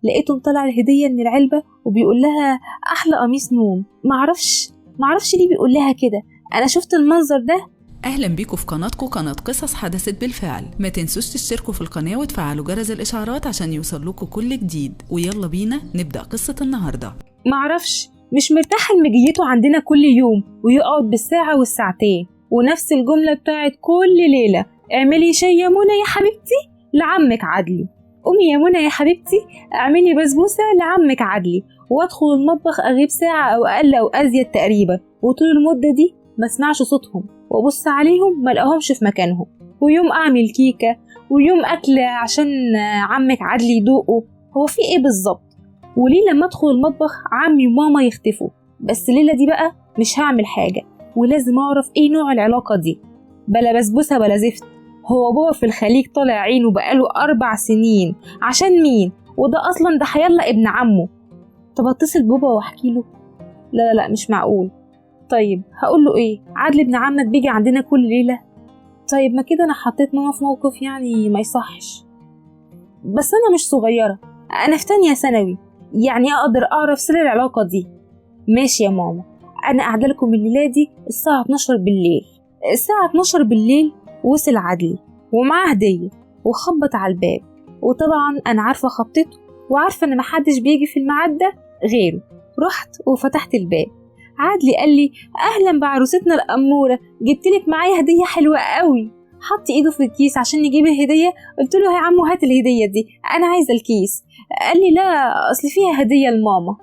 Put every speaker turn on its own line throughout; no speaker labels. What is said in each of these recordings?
لقيته مطلع الهدية من العلبة وبيقول لها أحلى قميص نوم. معرفش ليه بيقول لها كده. أنا شفت المنظر ده.
أهلا بيكم في قناتكم، قناة قصص حدثت بالفعل. ما تنسوش تشتركوا في القناة وتفعلوا جرس الإشعارات عشان يوصل لكم كل جديد. ويلا بينا نبدأ قصة النهاردة.
معرفش، مش مرتاحة لمجيته عندنا كل يوم، ويقعد بالساعة والساعتين ونفس الجملة بتاعت كل ليلة: اعملي شاي يا منى يا حبيبتي لعمك عدلي، قومي يا منى يا حبيبتي اعملي بسبوسة لعمك عدلي. وادخل المطبخ اغيب ساعة او اقل او ازيد تقريبا، وطول المدة دي ما اسمعش صوتهم وابص عليهم ما الاقيهمش في مكانهم. ويوم اعمل كيكة، ويوم اكل عشان عمك عدلي يدوقه. هو في ايه بالظبط؟ وليه لما ادخل المطبخ عمي وماما يختفوا؟ بس الليلة دي بقى مش هعمل حاجة، ولازم اعرف ايه نوع العلاقة دي. بلا بسبوسة بلا زفت. هو بابا في الخليج طالع عينه بقاله 4 سنين عشان مين؟ وده اصلا ده حيلا ابن عمه. طب اتصل بابا واحكي له؟ لا مش معقول. طيب هقول له ايه؟ عادل ابن عمك بيجي عندنا كل ليلة. طيب ما كده انا حطيت ماما في موقف يعني ما يصحش. بس انا مش صغيرة، انا في تانية ثانوي، يعني اقدر اعرف سر العلاقة دي. ماشي يا ماما، انا قاعدة لكم الليلة دي الساعة 12 بالليل. الساعة 12 بالليل وصل عدلي ومعاه هدية وخبط على الباب، وطبعا انا عارفة خبطته وعارفة ان محدش بيجي في الميعاد ده غيره. رحت وفتحت الباب. عدلي قال لي: اهلا بعروستنا الامورة، جبتلك معايا هدية حلوة قوي. حط ايده في الكيس عشان يجيب الهدية. قلت له: يا عمو هات الهدية دي، انا عايزة الكيس. قال لي: لا اصل فيها هدية لماما.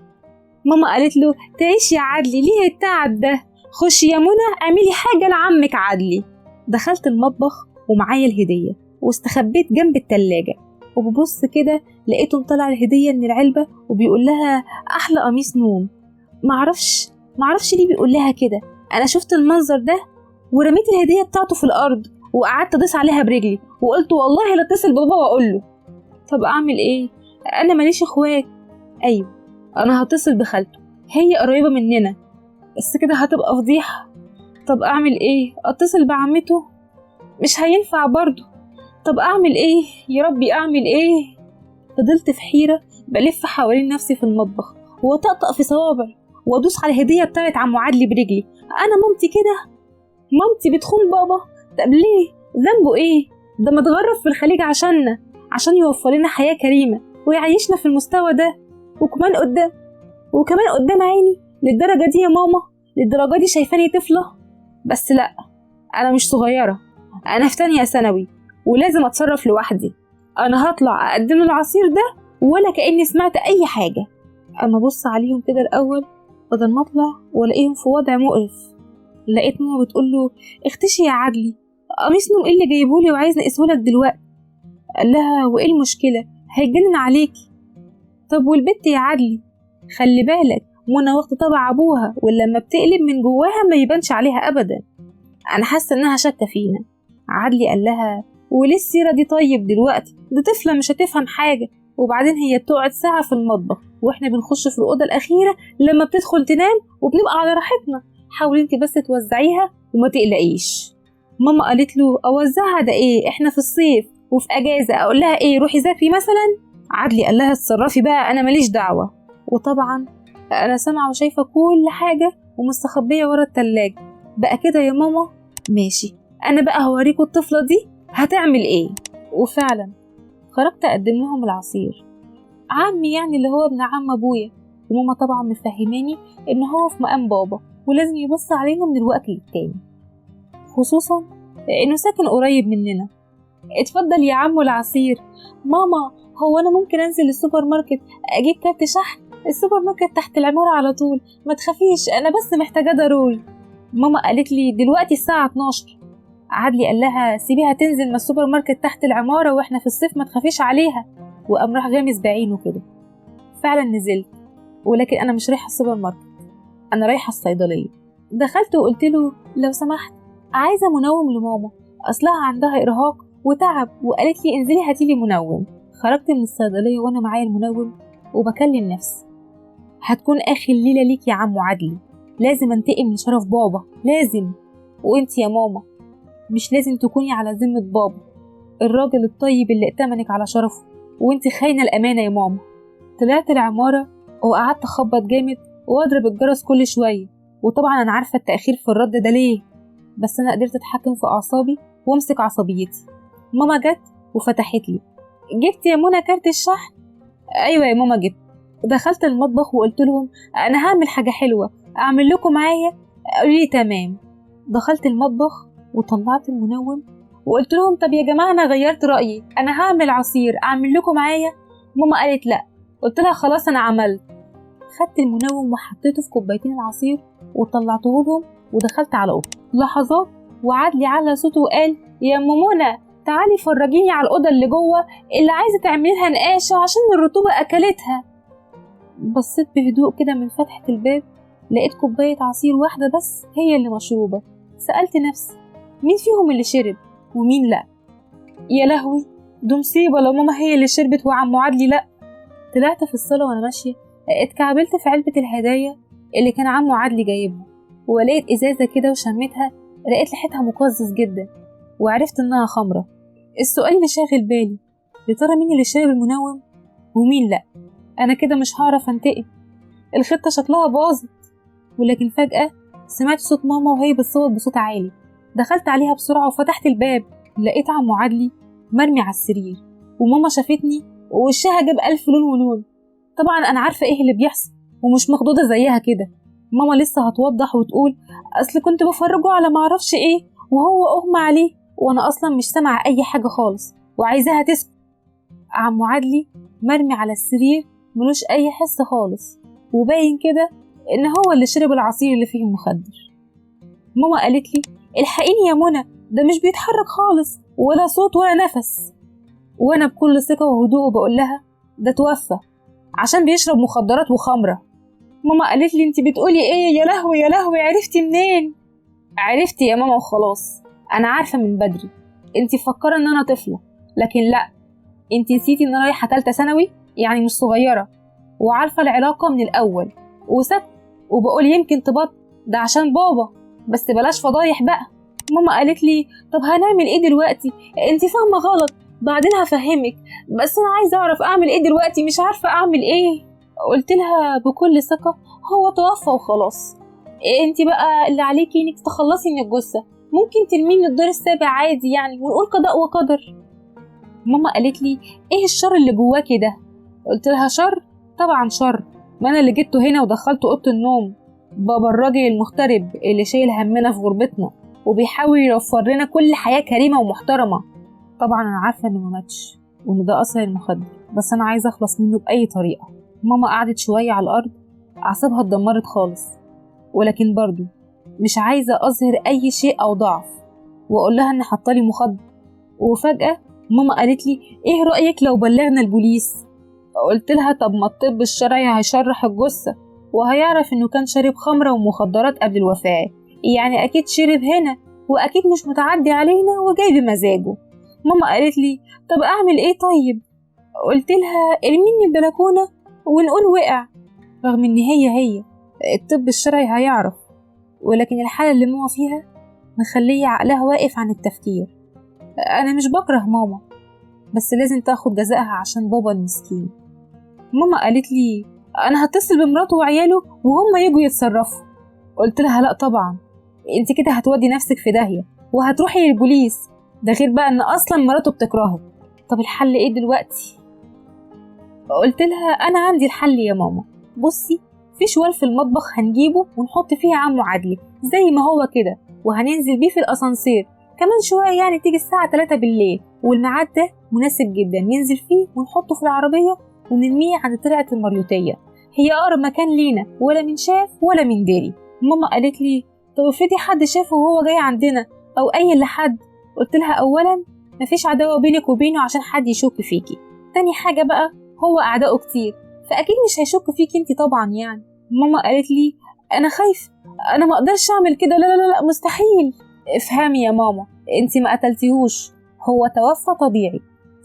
ماما قالت له: تعيش يا عدلي، ليه التعب ده؟ خشي يا منى اعملي حاجة لعمك عدلي. دخلت المطبخ ومعايا الهدية واستخبيت جنب التلاجة، وببص كده لقيته مطلع الهدية من العلبة وبيقول لها أحلى قميص نوم. معرفش ليه بيقول لها كده. أنا شفت المنظر ده ورميت الهدية بتاعته في الأرض وقعدت أدوس عليها برجلي، وقلت والله لا اتصل بابا وأقول له. طب أعمل إيه؟ أنا ماليش إخوات. أيوه أنا هتصل بخالته، هي قريبة مننا، بس كده هتبقى فضيحة. طب أعمل إيه؟ أتصل بعمته؟ مش هينفع برضه. طب أعمل إيه؟ يا ربي أعمل إيه؟ فضلت في حيرة بلف حوالين نفسي في المطبخ وطقطق في صوابعي وأدوس على الهدية بتاعت عم عدلي برجلي. أنا مامتي كده؟ مامتي بتخون بابا؟ طب ليه؟ ذنبه إيه؟ ده متغرب في الخليج عشاننا، عشان يوفر لنا حياة كريمة ويعيشنا في المستوى ده، وكمان قدام عيني. للدرجة دي يا ماما؟ للدرجة دي شايفاني طفلة؟ بس لأ، أنا مش صغيرة، أنا في تانية ثانوي ولازم أتصرف لوحدي. أنا هطلع أقدم له العصير ده ولا كأني سمعت أي حاجة. أما بص عليهم كده الأول بدل ما أطلع ولاقيهم في وضع مقرف. لقيت ماما بتقوله: اختشي يا عدلي، قميص نوم إيه اللي جايبهولي وعايز نقسهولك دلوقتي؟ قال لها: وإيه المشكلة؟ هيتجنن عليكي. طب والبت يا عدلي؟ خلي بالك منى واخدة طبع أبوها، ولما بتقلب من جواها ما يبانش عليها أبدا. أنا حاسة إنها شاكة فينا. عدلي قال لها: وليه السيرة دي؟ طيب دلوقتي دي طفلة مش هتفهم حاجة، وبعدين هي بتقعد ساعة في المطبخ وإحنا بنخش في الأوضة الأخيرة لما بتدخل تنام وبنبقى على راحتنا. حاولي انت بس توزعيها وما تقلقيش. ماما قالت له: أوزعها ده إيه؟ إحنا في الصيف وفي أجازة، أقول لها إيه؟ روحي ذاكري مثلا؟ عدلي قال لها: اتصرفي بقى، أنا ماليش دعوة. وطبعا أنا سامعة وشايفة كل حاجة ومستخبية ورا التلاجة. بقى كده يا ماما؟ ماشي، أنا بقى هوريكوا الطفلة دي هتعمل إيه. وفعلا خرجت أقدم لهم العصير. عمي يعني اللي هو ابن عم أبويا، وماما طبعا مفهماني إن هو في مقام بابا ولازم يبص علينا من الوقت للتاني، خصوصا إنه ساكن قريب مننا. اتفضل يا عمو العصير. ماما هو أنا ممكن أنزل السوبر ماركت أجيب كارت شحن؟ السوبر ماركت تحت العمارة على طول، ما تخافيش أنا بس محتاجة ضروري. ماما قالت لي: دلوقتي الساعة 12. عدلي قال لها: سيبيها تنزل، ما السوبر ماركت تحت العمارة وإحنا في الصيف، ما تخافيش عليها. وقام راح غامز بعينه كده. فعلا نزلت، ولكن أنا مش رايحة السوبر ماركت، أنا رايحة الصيدلية. دخلت وقلت له: لو سمحت عايزة منوم لماما، أصلها عندها إرهاق وتعب، وقالت لي انزلي هاتيلي منوم. خرجت من الصيدلية وأنا معايا المنوم وبكلم نفسي: هتكون آخر ليلة ليك يا عمو عدلي، لازم انتقم من شرف بابا، لازم. وانت يا ماما مش لازم تكوني على ذمة بابا، الراجل الطيب اللي ائتمنك على شرفه، وانت خاينة الأمانة يا ماما. طلعت العمارة وقعدت أخبط جامد وأضرب الجرس كل شوية، وطبعا أنا عارفة التأخير في الرد ده ليه، بس أنا قدرت أتحكم في أعصابي وأمسك عصبيتي. ماما جت وفتحت لي. جبت يا منى كارت الشحن؟ أيوة يا ماما جبت. دخلت المطبخ وقلت لهم أنا هعمل حاجة حلوة، أعمل لكم معايا؟ قالوا لي تمام. دخلت المطبخ وطلعت المنوم وقلت لهم طب يا جماعة أنا غيرت رأيي، أنا هعمل عصير، أعمل لكم معايا؟ ماما قالت لأ. قلت لها خلاص أنا عملت. خدت المنوم وحطيته في كوبايتين العصير وطلعته لهم ودخلت على أوضتي. لحظات وعدلي على صوته وقال يا أم منى تعالي فرجيني على الأوضة اللي جوه اللي عايزة تعملها نقاشة عشان الرطوبة أكلتها. بصيت بهدوء كده من فتحة الباب، لقيت كوباية عصير واحدة بس هي اللي مشروبة. سألت نفسي مين فيهم اللي شرب ومين لأ؟ يا لهوي، دي مصيبة لو ماما هي اللي شربت وعم عدلي لأ. طلعت في الصالة وأنا ماشية اتكعبلت في علبة الهدايا اللي كان عمو عدلي جايبها، ولقيت إزازة كده وشميتها، لقيت ريحتها مقزز جدا وعرفت إنها خمرة. السؤال اللي شاغل بالي يا ترى مين اللي شرب المنوم ومين لأ؟ أنا كده مش هعرف أنتقم، الخطة شكلها باظت. ولكن فجأة سمعت صوت ماما وهي بتصوت بصوت عالي. دخلت عليها بسرعة وفتحت الباب، لقيت عمو عدلي مرمي على السرير، وماما شافتني ووشها جاب ألف لون ولون. طبعا أنا عارفة إيه اللي بيحصل ومش مخضوضة زيها كده. ماما لسه هتوضح وتقول أصل كنت بفرجه على معرفش إيه وهو أغمى عليه وأنا أصلا مش سامعة أي حاجة خالص وعايزاها تسكت. عمو عدلي مرمي على السرير ملوش أي حس خالص، وباين كده إن هو اللي شرب العصير اللي فيه المخدر. ماما قالت لي الحقيني يا منى، ده مش بيتحرك خالص ولا صوت ولا نفس. وأنا بكل ثقة وهدوء بقول لها ده توفى عشان بيشرب مخدرات وخمرة. ماما قالت لي انتي بتقولي ايه؟ يا لهوي يا لهوي، عرفتي منين؟ عرفتي يا ماما وخلاص، انا عارفة من بدري. انتي فكرة ان انا طفلة، لكن لا، انتي نسيتي ان انا رايحة تالتة ثانوي، يعني مش صغيرة، وعارفة العلاقة من الاول وسكت وبقول يمكن تبط، ده عشان بابا، بس بلاش فضايح بقى. ماما قالت لي طب هنعمل ايه دلوقتي؟ انتي فاهمة غلط، بعدين هفهمك، بس انا عايزة اعرف اعمل ايه دلوقتي، مش عارفة اعمل ايه. قلت لها بكل ثقة هو توفى وخلاص، انتي بقى اللي عليكي انك تخلصي من الجثة، ممكن ترميه من الدور السابع عادي يعني ونقول قضاء وقدر. ماما قالت لي ايه الشر اللي جواكي ده؟ قلت لها شر؟ طبعا شر، ما انا اللي جبته هنا ودخلته اوضه النوم. بابا الراجل المغترب اللي شايل همنا في غربتنا وبيحاول يوفر لنا كل حياة كريمة ومحترمة. طبعا انا عارفة انه ما ماتش وان ده اثر المخدر، بس انا عايزة اخلص منه باي طريقة. ماما قعدت شوية على الارض، اعصابها اتدمرت خالص، ولكن برضو مش عايزة اظهر اي شيء او ضعف واقول لها ان حطالي مخدر. وفجأة ماما قالت لي ايه رأيك لو بلغنا البوليس؟ قلت لها طب ما الطب الشرعي هيشرح الجثة وهيعرف انه كان شارب خمرة ومخدرات قبل الوفاة، يعني اكيد شرب هنا واكيد مش متعدي علينا وجاي بمزاجه. ماما قالت لي طب اعمل ايه طيب؟ قلت لها ارميني البلكونة ونقول وقع، رغم ان هي الطب الشرعي هيعرف، ولكن الحالة اللي ماما فيها مخلية عقلها واقف عن التفكير. انا مش بكره ماما، بس لازم تاخد جزائها عشان بابا المسكين. ماما قالت لي انا هتصل بمراته وعياله وهم يجوا يتصرفوا. قلت لها لا طبعا، انت كده هتودي نفسك في داهية وهتروحي للبوليس، ده غير بقى ان اصلا مراته بتكرهك. طب الحل ايه دلوقتي؟ قلت لها انا عندي الحل يا ماما، بصي في شوال في المطبخ هنجيبه ونحط فيه عمو عدلي زي ما هو كده، وهننزل بيه في الاسانسير كمان شوية، يعني تيجي الساعة 3 بالليل، والميعاد ده مناسب جدا ننزل فيه ونحطه في العربية ونرميه عند ترعة المريوطية، هي أقرب مكان لينا ولا من شاف ولا من داري. ماما قالت لي طب افرضي حد شافه وهو جاي عندنا أو أي لحد؟ قلت لها أولا مفيش عداوة بينك وبينه عشان حد يشك فيكي، تاني حاجة بقى هو أعداؤه كتير فأكيد مش هيشك فيكي انتي طبعا يعني. ماما قالت لي أنا خايف، أنا ما أقدرش أعمل كده، لا لا لا مستحيل. افهمي يا ماما، انتي ما قتلتيهوش، هو توفى طبيعي.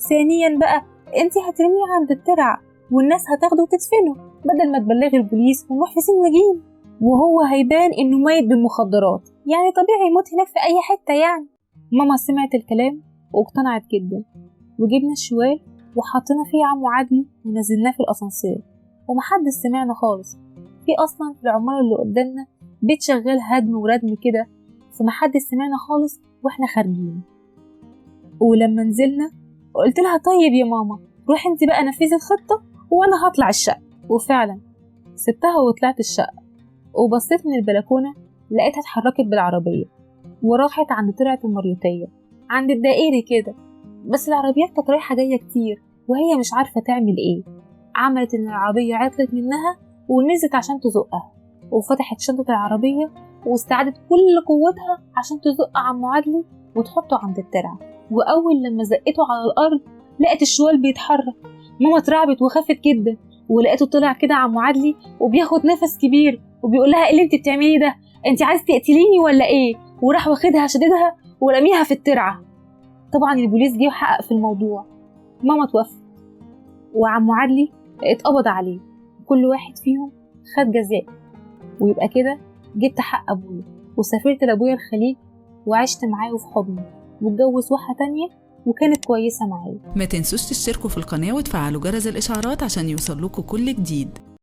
ثانيا بقى انتي هترميه عند الترع والناس هتاخده وتدفنه بدل ما تبلغي البوليس ونروح في سن نجيم، وهو هيبان انه ميت بالمخدرات، يعني طبيعي يموت هناك في اي حتة يعني. ماما سمعت الكلام واقتنعت جدا، وجبنا الشوال وحطينا فيه عمو عدلي ونزلناه في الأسانسير، ومحدش سمعنا خالص. في أصلا في العمارة اللي قدامنا بيت شغال هدم وردم كده، فمحدش سمعنا خالص واحنا خارجين. ولما نزلنا قلت لها طيب يا ماما روحي انت بقى نفذي الخطة وانا هطلع الشقة. وفعلا سبتها وطلعت الشقة، وبصيت من البلكونة لقيتها اتحركت بالعربية وراحت عند ترعة المريوطية عند الدائري كده، بس العربيات كانت رايحة جاية كتير وهي مش عارفة تعمل ايه. عملت ان العربية عطلت منها ونزلت عشان تزقها، وفتحت شنطة العربية واستعادت كل قوتها عشان تزق عمو عدلي وتحطه عند الترعة. وأول لما زقته على الأرض لقت الشوال بيتحرك. ماما اترعبت وخافت جدا، ولقيته طلع كده عمو عدلي وبياخد نفس كبير وبيقول لها ايه اللي انت بتعمليه ده؟ انت عايز تقتليني ولا ايه؟ وراح واخدها شددها ورميها في الترعة. طبعا البوليس جه وحقق في الموضوع. ماما توفت وعمو عدلي اتقبض عليه، كل واحد فيهم خد جزاء. ويبقى كده جبت حق أبويا وسافرت لأبويا الخليج وعشت معاه في حضنه، واتجوز واحدة تانية وكانت كويسة معايا.
ما تنسوش تشتركوا في القناة وتفعلوا جرس الإشعارات عشان يوصلكوا كل جديد.